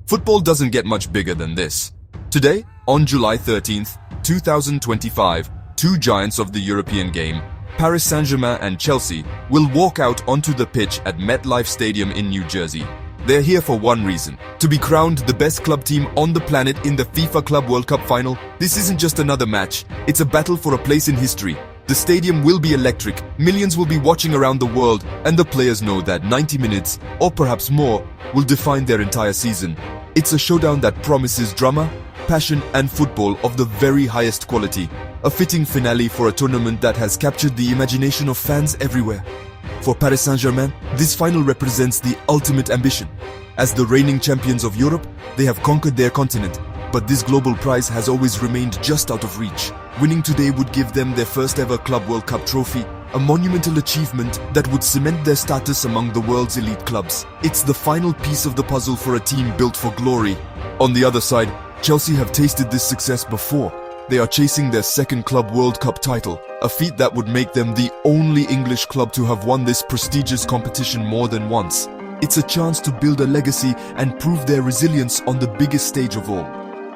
Football doesn't get much bigger than this. Today, on July 13th, 2025, two giants of the European game, Paris Saint-Germain and Chelsea, will walk out onto the pitch at MetLife Stadium in New Jersey. They're here for one reason: to be crowned the best club team on the planet in the FIFA Club World Cup final. This isn't just another match, it's a battle for a place in history. The stadium will be electric, millions will be watching around the world, and the players know that 90 minutes, or perhaps more, will define their entire season. It's a showdown that promises drama, passion, and football of the very highest quality. A fitting finale for a tournament that has captured the imagination of fans everywhere. For Paris Saint-Germain, this final represents the ultimate ambition. As the reigning champions of Europe, they have conquered their continent, but this global prize has always remained just out of reach. Winning today would give them their first ever Club World Cup trophy, a monumental achievement that would cement their status among the world's elite clubs. It's the final piece of the puzzle for a team built for glory. On the other side, Chelsea have tasted this success before. They are chasing their second Club World Cup title, a feat that would make them the only English club to have won this prestigious competition more than once. It's a chance to build a legacy and prove their resilience on the biggest stage of all.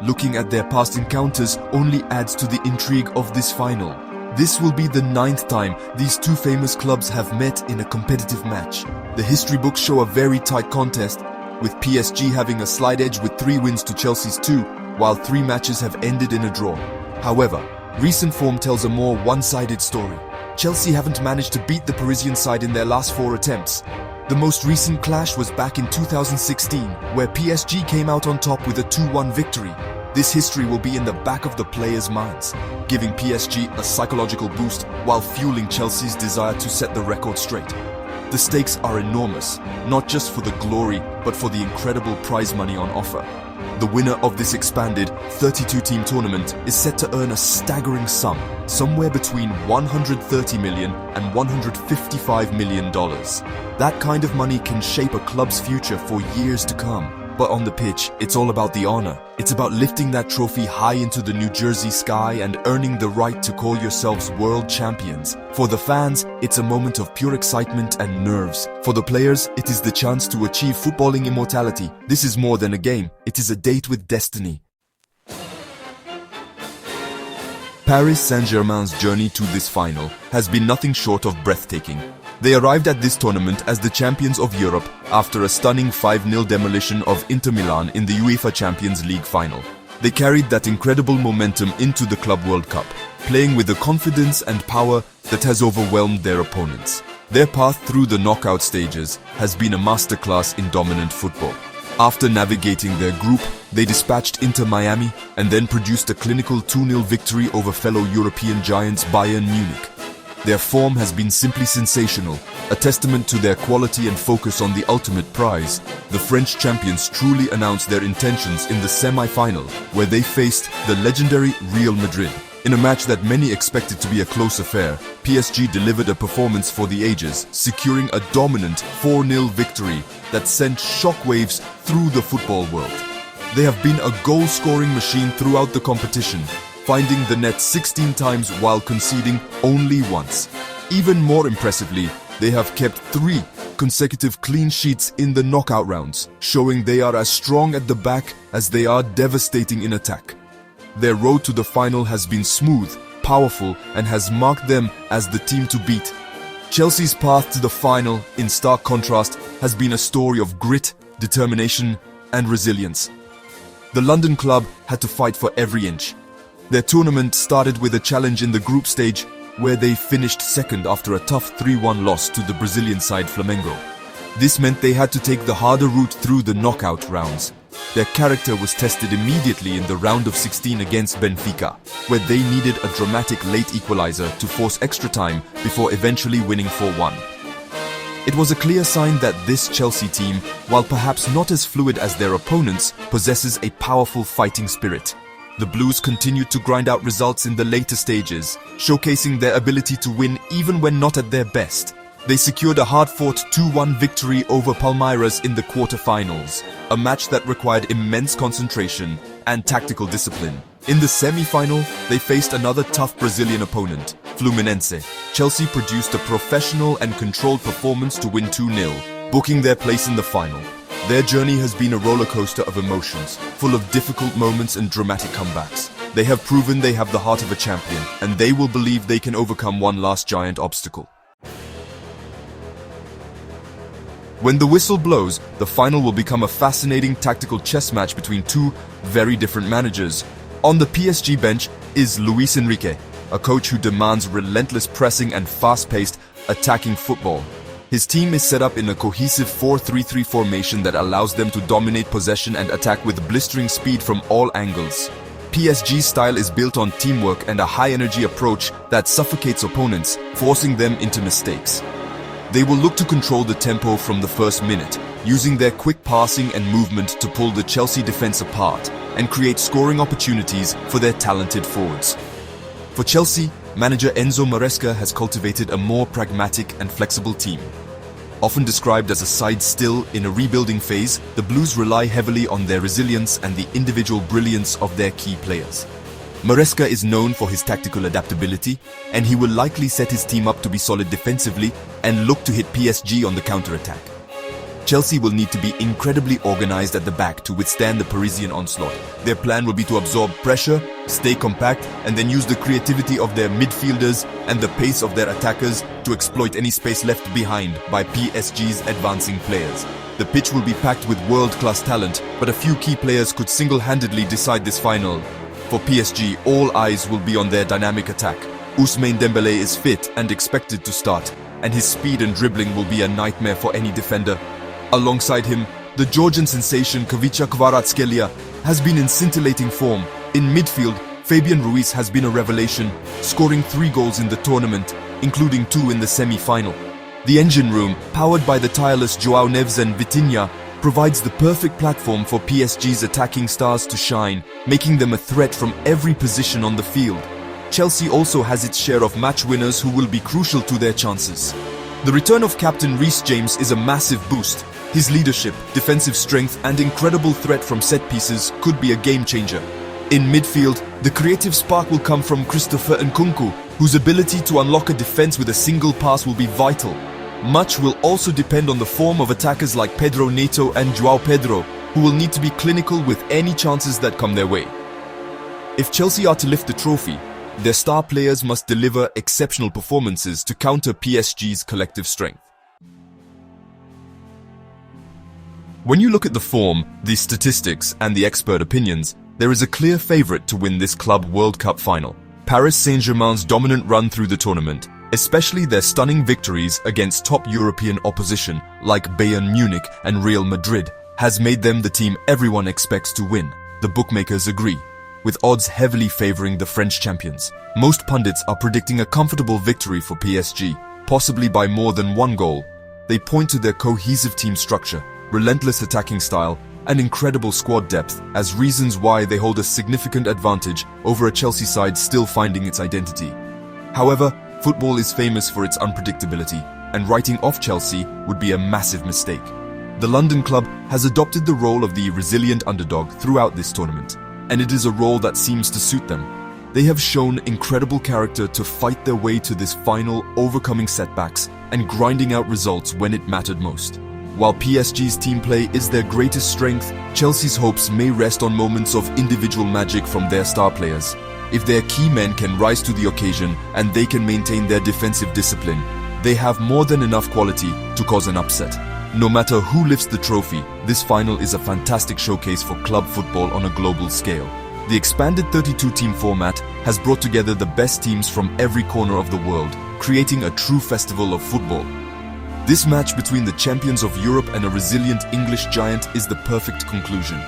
Looking at their past encounters only adds to the intrigue of this final. This will be the 9th time these two famous clubs have met in a competitive match. The history books show a very tight contest, with PSG having a slight edge with 3 wins to Chelsea's 2, while 3 matches have ended in a draw. However, recent form tells a more one-sided story. Chelsea haven't managed to beat the Parisian side in their last 4 attempts. The most recent clash was back in 2016, where PSG came out on top with a 2-1 victory. This history will be in the back of the players' minds, giving PSG a psychological boost while fueling Chelsea's desire to set the record straight. The stakes are enormous, not just for the glory, but for the incredible prize money on offer. The winner of this expanded 32-team tournament is set to earn a staggering sum, somewhere between $130 million and $155 million. That kind of money can shape a club's future for years to come. But on the pitch, it's all about the honor. It's about lifting that trophy high into the New Jersey sky and earning the right to call yourselves world champions. For the fans, it's a moment of pure excitement and nerves. For the players, it is the chance to achieve footballing immortality. This is more than a game, it is a date with destiny. Paris Saint-Germain's journey to this final has been nothing short of breathtaking. They arrived at this tournament as the champions of Europe after a stunning 5-0 demolition of Inter Milan in the UEFA Champions League final. They carried that incredible momentum into the Club World Cup, playing with a confidence and power that has overwhelmed their opponents. Their path through the knockout stages has been a masterclass in dominant football. After navigating their group, they dispatched Inter Miami and then produced a clinical 2-0 victory over fellow European giants Bayern Munich. Their form has been simply sensational, a testament to their quality and focus on the ultimate prize. The French champions truly announced their intentions in the semi-final, where they faced the legendary Real Madrid. In a match that many expected to be a close affair, PSG delivered a performance for the ages, securing a dominant 4-0 victory that sent shockwaves through the football world. They have been a goal-scoring machine throughout the competition, finding the net 16 times while conceding only once. Even more impressively, they have kept 3 consecutive clean sheets in the knockout rounds, showing they are as strong at the back as they are devastating in attack. Their road to the final has been smooth, powerful, and has marked them as the team to beat. Chelsea's path to the final, in stark contrast, has been a story of grit, determination, and resilience. The London club had to fight for every inch. Their tournament started with a challenge in the group stage, where they finished second after a tough 3-1 loss to the Brazilian side Flamengo. This meant they had to take the harder route through the knockout rounds. Their character was tested immediately in the round of 16 against Benfica, where they needed a dramatic late equalizer to force extra time before eventually winning 4-1. It was a clear sign that this Chelsea team, while perhaps not as fluid as their opponents, possesses a powerful fighting spirit. The Blues continued to grind out results in the later stages, showcasing their ability to win even when not at their best. They secured a hard-fought 2-1 victory over Palmeiras in the quarter-finals, a match that required immense concentration and tactical discipline. In the semi-final, they faced another tough Brazilian opponent, Fluminense. Chelsea produced a professional and controlled performance to win 2-0, booking their place in the final. Their journey has been a roller coaster of emotions, full of difficult moments and dramatic comebacks. They have proven they have the heart of a champion, and they will believe they can overcome one last giant obstacle. When the whistle blows, the final will become a fascinating tactical chess match between two very different managers. On the PSG bench is Luis Enrique, a coach who demands relentless pressing and fast-paced, attacking football. His team is set up in a cohesive 4-3-3 formation that allows them to dominate possession and attack with blistering speed from all angles. PSG's style is built on teamwork and a high-energy approach that suffocates opponents, forcing them into mistakes. They will look to control the tempo from the first minute, using their quick passing and movement to pull the Chelsea defense apart and create scoring opportunities for their talented forwards. For Chelsea, manager Enzo Maresca has cultivated a more pragmatic and flexible team. Often described as a side still in a rebuilding phase, the Blues rely heavily on their resilience and the individual brilliance of their key players. Maresca is known for his tactical adaptability, and he will likely set his team up to be solid defensively and look to hit PSG on the counter-attack. Chelsea will need to be incredibly organized at the back to withstand the Parisian onslaught. Their plan will be to absorb pressure, stay compact, and then use the creativity of their midfielders and the pace of their attackers to exploit any space left behind by PSG's advancing players. The pitch will be packed with world-class talent, but a few key players could single-handedly decide this final. For PSG, all eyes will be on their dynamic attack. Ousmane Dembélé is fit and expected to start, and his speed and dribbling will be a nightmare for any defender. Alongside him, the Georgian sensation Khvicha Kvaratskhelia has been in scintillating form. In midfield, Fabian Ruiz has been a revelation, scoring 3 goals in the tournament, including 2 in the semi-final. The engine room, powered by the tireless João Neves and Vitinha, provides the perfect platform for PSG's attacking stars to shine, making them a threat from every position on the field. Chelsea also has its share of match winners who will be crucial to their chances. The return of captain Reece James is a massive boost. His leadership, defensive strength, and incredible threat from set pieces could be a game changer. In midfield, the creative spark will come from Christopher Nkunku, whose ability to unlock a defense with a single pass will be vital. Much will also depend on the form of attackers like Pedro Neto and João Pedro, who will need to be clinical with any chances that come their way. If Chelsea are to lift the trophy, their star players must deliver exceptional performances to counter PSG's collective strength. When you look at the form, the statistics, and the expert opinions, there is a clear favorite to win this Club World Cup final. Paris Saint-Germain's dominant run through the tournament, especially their stunning victories against top European opposition like Bayern Munich and Real Madrid, has made them the team everyone expects to win. The bookmakers agree, with odds heavily favoring the French champions. Most pundits are predicting a comfortable victory for PSG, possibly by more than 1 goal. They point to their cohesive team structure, relentless attacking style, and incredible squad depth as reasons why they hold a significant advantage over a Chelsea side still finding its identity. However, football is famous for its unpredictability, and writing off Chelsea would be a massive mistake. The London club has adopted the role of the resilient underdog throughout this tournament, and it is a role that seems to suit them. They have shown incredible character to fight their way to this final, overcoming setbacks and grinding out results when it mattered most. While PSG's team play is their greatest strength, Chelsea's hopes may rest on moments of individual magic from their star players. If their key men can rise to the occasion and they can maintain their defensive discipline, they have more than enough quality to cause an upset. No matter who lifts the trophy, this final is a fantastic showcase for club football on a global scale. The expanded 32-team format has brought together the best teams from every corner of the world, creating a true festival of football. This match between the champions of Europe and a resilient English giant is the perfect conclusion.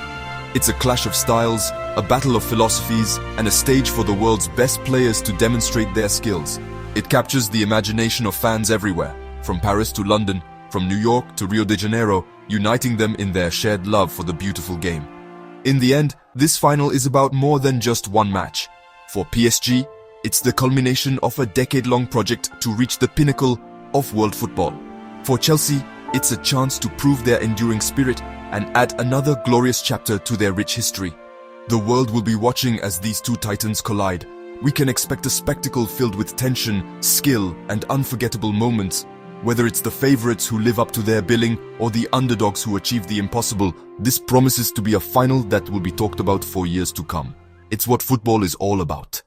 It's a clash of styles, a battle of philosophies, and a stage for the world's best players to demonstrate their skills. It captures the imagination of fans everywhere, from Paris to London, from New York to Rio de Janeiro, uniting them in their shared love for the beautiful game. In the end, this final is about more than just one match. For PSG, it's the culmination of a decade-long project to reach the pinnacle of world football. For Chelsea, it's a chance to prove their enduring spirit and add another glorious chapter to their rich history. The world will be watching as these two titans collide. We can expect a spectacle filled with tension, skill, and unforgettable moments. Whether it's the favorites who live up to their billing or the underdogs who achieve the impossible, this promises to be a final that will be talked about for years to come. It's what football is all about.